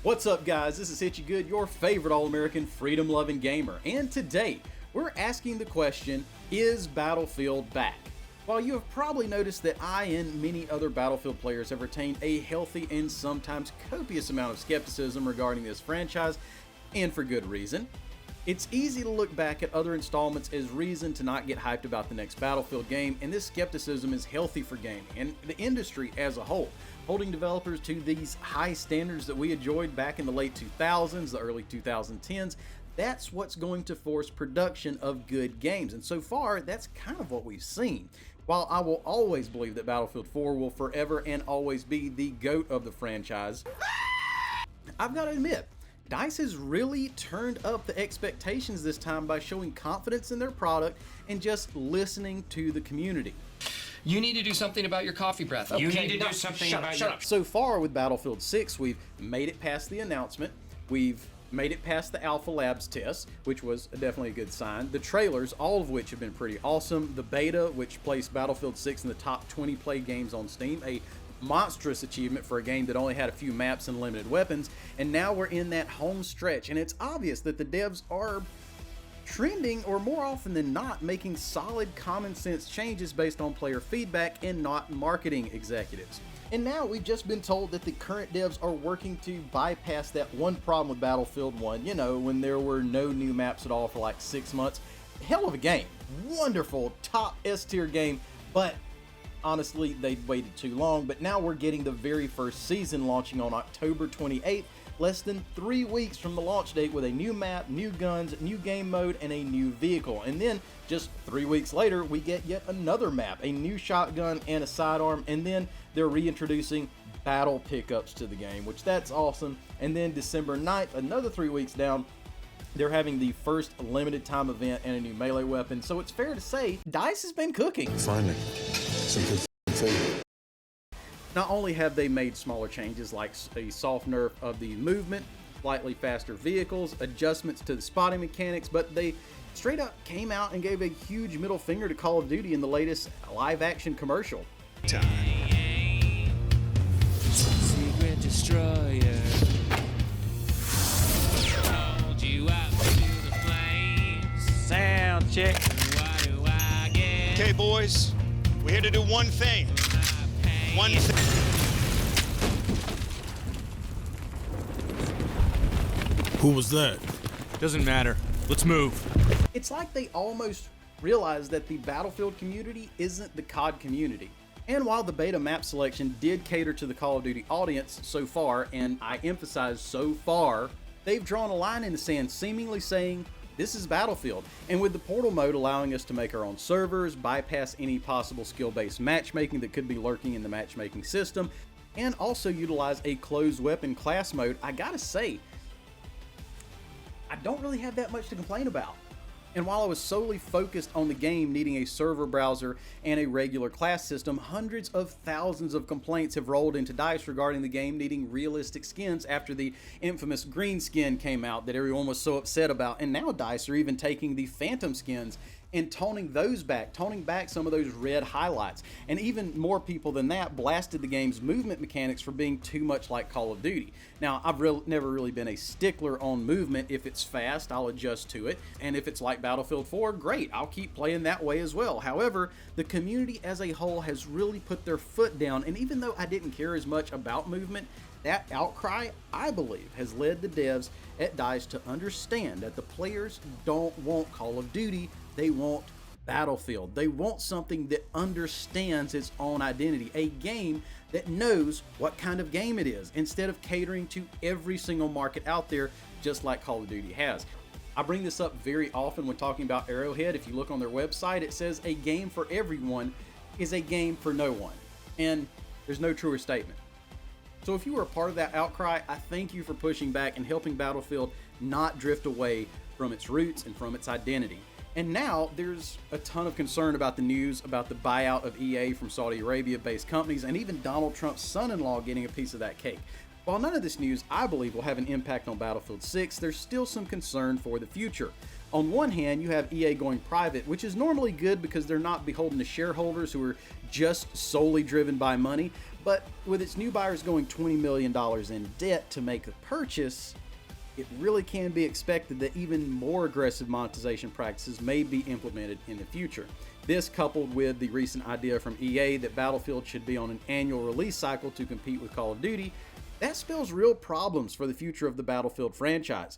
What's up, guys? This is Hitchy Good, your favorite All-American freedom-loving gamer, and today we're asking the question, is Battlefield back? While you have probably noticed that I and many other Battlefield players have retained a healthy and sometimes copious amount of skepticism regarding this franchise, and for good reason, it's easy to look back at other installments as reason to not get hyped about the next Battlefield game, and this skepticism is healthy for gaming and the industry as a whole, holding developers to these high standards that we enjoyed back in the late 2000s, the early 2010s. That's what's going to force production of good games, and so far that's kind of what we've seen. While I will always believe that Battlefield 4 will forever and always be the GOAT of the franchise, I've got to admit, DICE has really turned up the expectations this time by showing confidence in their product and just listening to the community. You need to do something about your coffee breath. You need to do something about your... So far with Battlefield 6, we've made it past the announcement, we've made it past the Alpha Labs test, which was definitely a good sign. The trailers, all of which have been pretty awesome. The beta, which placed Battlefield 6 in the top 20 played games on Steam, a monstrous achievement for a game that only had a few maps and limited weapons. And now we're in that home stretch, and it's obvious that the devs are trending, or more often than not, making solid common sense changes based on player feedback and not marketing executives. And now we've just been told that the current devs are working to bypass that one problem with Battlefield 1, you know, when there were no new maps at all for like 6 months. Hell of a game. Wonderful, top S-tier game, but honestly, they waited too long. But now we're getting the very first season launching on October 28th, less than 3 weeks from the launch date, with a new map, new guns, new game mode, and a new vehicle. And then just 3 weeks later, we get yet another map, a new shotgun and a sidearm, and then they're reintroducing battle pickups to the game, which that's awesome. And then December 9th, another 3 weeks down, they're having the first limited time event and a new melee weapon. So it's fair to say DICE has been cooking. Finally, some good food. Not only have they made smaller changes like a soft nerf of the movement, slightly faster vehicles, adjustments to the spotting mechanics, but they straight up came out and gave a huge middle finger to Call of Duty in the latest live action commercial. Secret destroyer. Hold you up to the flames. Sound check. What do I get? Okay, boys, we're here to do one thing. One thing. Who was that? Doesn't matter. Let's move. It's like they almost realized that the Battlefield community isn't the COD community. And while the beta map selection did cater to the Call of Duty audience so far, and I emphasize so far, they've drawn a line in the sand, seemingly saying, this is Battlefield. And with the portal mode allowing us to make our own servers, bypass any possible skill-based matchmaking that could be lurking in the matchmaking system, and also utilize a closed weapon class mode, I gotta say, I don't really have that much to complain about. And while I was solely focused on the game needing a server browser and a regular class system, hundreds of thousands of complaints have rolled into DICE regarding the game needing realistic skins after the infamous green skin came out that everyone was so upset about. And now DICE are even taking the Phantom skins and toning back some of those red highlights. And even more people than that blasted the game's movement mechanics for being too much like Call of Duty. Now, I've never really been a stickler on movement. If it's fast, I'll adjust to it. And if it's like Battlefield 4, great, I'll keep playing that way as well. However, the community as a whole has really put their foot down, and even though I didn't care as much about movement, that outcry, I believe, has led the devs at DICE to understand that the players don't want Call of Duty, they want Battlefield. They want something that understands its own identity, a game that knows what kind of game it is, instead of catering to every single market out there, just like Call of Duty has. I bring this up very often when talking about Arrowhead. If you look on their website, it says a game for everyone is a game for no one, and there's no truer statement. So if you were a part of that outcry, I thank you for pushing back and helping Battlefield not drift away from its roots and from its identity. And now there's a ton of concern about the news about the buyout of EA from Saudi Arabia-based companies, and even Donald Trump's son-in-law getting a piece of that cake. While none of this news, I believe, will have an impact on Battlefield 6, there's still some concern for the future. On one hand, you have EA going private, which is normally good because they're not beholden to shareholders who are just solely driven by money. But with its new buyers going $20 million in debt to make the purchase, it really can be expected that even more aggressive monetization practices may be implemented in the future. This, coupled with the recent idea from EA that Battlefield should be on an annual release cycle to compete with Call of Duty, that spells real problems for the future of the Battlefield franchise.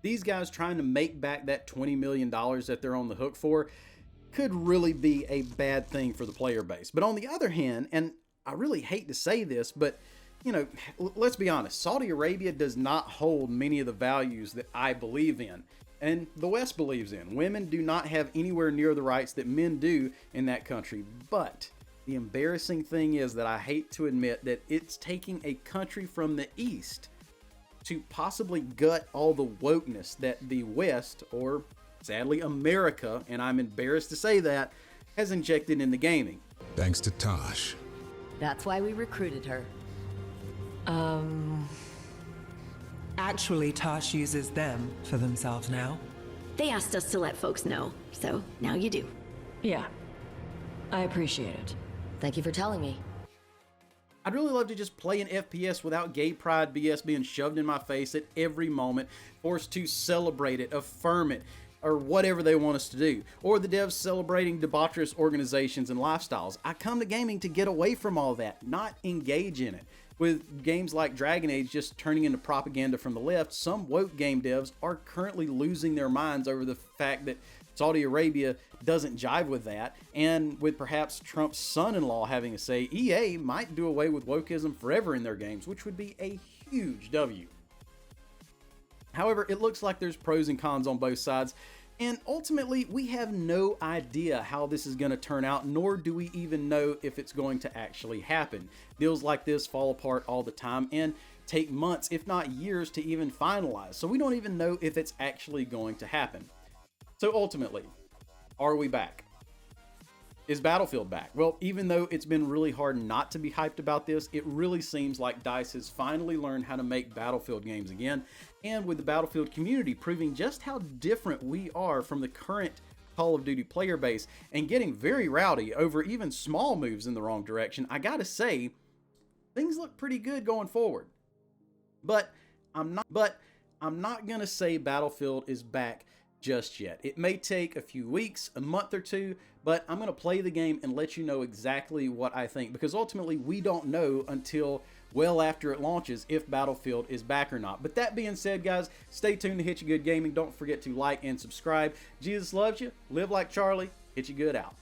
These guys trying to make back that $20 million that they're on the hook for could really be a bad thing for the player base. But on the other hand, and I really hate to say this, but you know, let's be honest, Saudi Arabia does not hold many of the values that I believe in and the West believes in. Women do not have anywhere near the rights that men do in that country. But the embarrassing thing is that I hate to admit that it's taking a country from the East to possibly gut all the wokeness that the West, or sadly America, and I'm embarrassed to say that, has injected into gaming. Thanks to Tosh. That's why we recruited her. Actually, Tosh uses them for themselves now. They asked us to let folks know, so now you do. Yeah, I appreciate it. Thank you for telling me. I'd really love to just play an FPS without gay pride BS being shoved in my face at every moment, forced to celebrate it, affirm it, or whatever they want us to do. Or the devs celebrating debaucherous organizations and lifestyles. I come to gaming to get away from all that, not engage in it. With games like Dragon Age just turning into propaganda from the left, some woke game devs are currently losing their minds over the fact that Saudi Arabia doesn't jive with that, and with perhaps Trump's son-in-law having a say, EA might do away with wokeism forever in their games, which would be a huge W. However, it looks like there's pros and cons on both sides, and ultimately we have no idea how this is going to turn out, nor do we even know if it's going to actually happen. Deals like this fall apart all the time and take months, if not years, to even finalize, so we don't even know if it's actually going to happen. So ultimately, are we back? Is Battlefield back? Well, even though it's been really hard not to be hyped about this, it really seems like DICE has finally learned how to make Battlefield games again, and with the Battlefield community proving just how different we are from the current Call of Duty player base and getting very rowdy over even small moves in the wrong direction, I gotta say, things look pretty good going forward. But I'm not gonna say Battlefield is back just yet. It may take a few weeks, a month or two, but I'm going to play the game and let you know exactly what I think, because ultimately we don't know until well after it launches if Battlefield is back or not. But that being said, guys, stay tuned to Hit You Good Gaming. Don't forget to like and subscribe. Jesus loves you. Live like Charlie. Hit You Good out.